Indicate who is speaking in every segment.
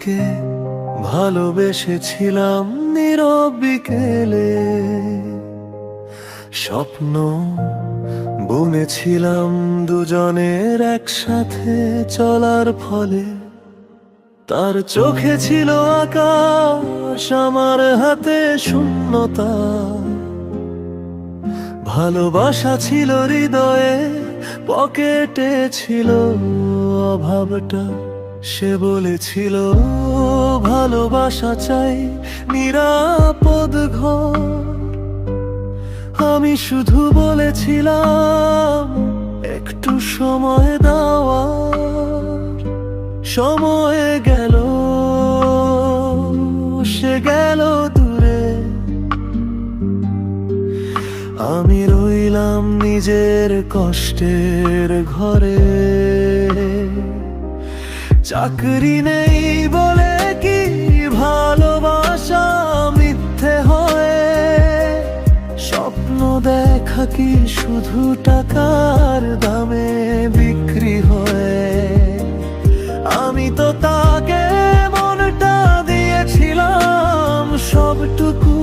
Speaker 1: তোমাকে ভালোবেসেছিলাম নীরব বিকেলে, স্বপ্ন বুনেছিলাম দুজনের একসাথে চলার ফলে। তার চোখে ছিল আকাশ, আমার হাতে শূন্যতা। ভালোবাসা ছিল হৃদয়ে, পকেটে ছিল অভাবটা। সে বলেছিল ভালোবাসা চাই নিরাপদ ঘর, আমি শুধু বলেছিলাম একটু সময় দেওয়ার। সময় গেল, সে গেল দূরে, আমি রইলাম নিজের কষ্টের ঘরে। চাকরি নেই বলে কি ভালোবাসা মিথ্যে হয়? স্বপ্ন দেখা কি শুধু টাকার দামে বিক্রি হয়? আমি তো তাকে মনটা দিয়েছিলাম সবটুকু,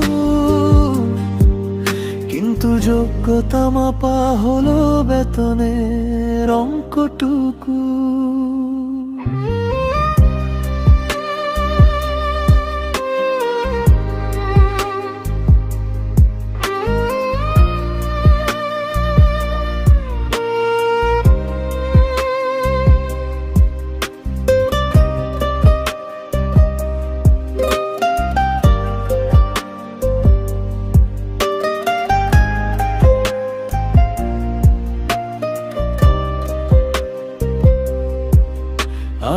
Speaker 1: কিন্তু যোগ্যতা মাপা হলো বেতনের অঙ্কটুকু।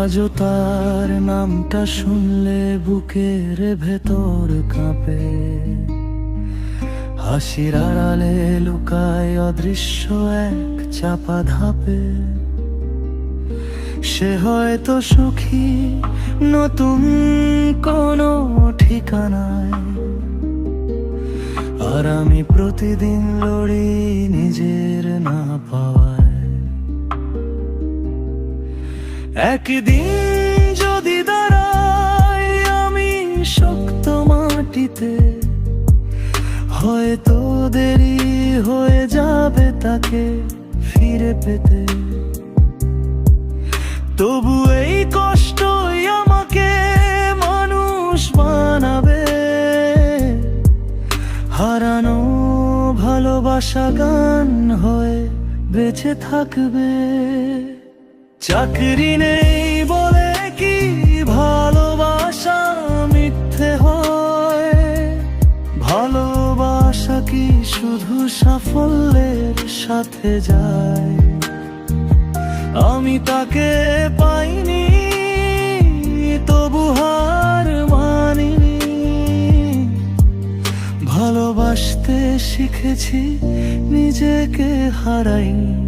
Speaker 1: আজও তার নামটা শুনলে বুকের ভেতর কাঁপে, হাসির আড়ালে লুকায় অদৃশ্য এক চাপা ধাপে। সে হয়তো সুখী নতুন কোনো ঠিকানায়, আর আমি প্রতিদিন লড়ি নিজের না পাওয়ায়। একদিন যদি দাঁড়াই আমি শক্ত মাটিতে, হয়তো দেরি হয়ে যাবে তাকে ফিরে পেতে। তবু এই কষ্টই আমাকে মানুষ বানাবে, হারানো ভালোবাসা গান হয়ে বেঁচে থাকবে। চাকরি নেই বলে কি ভালোবাসা মিথ্যে হয়? ভালোবাসা কি শুধু সাফল্যের সাথে যায়? আমি তাকে পাইনি, তবু হার মানিনি। ভালোবাসতে শিখেছি, নিজেকে হারাইনি।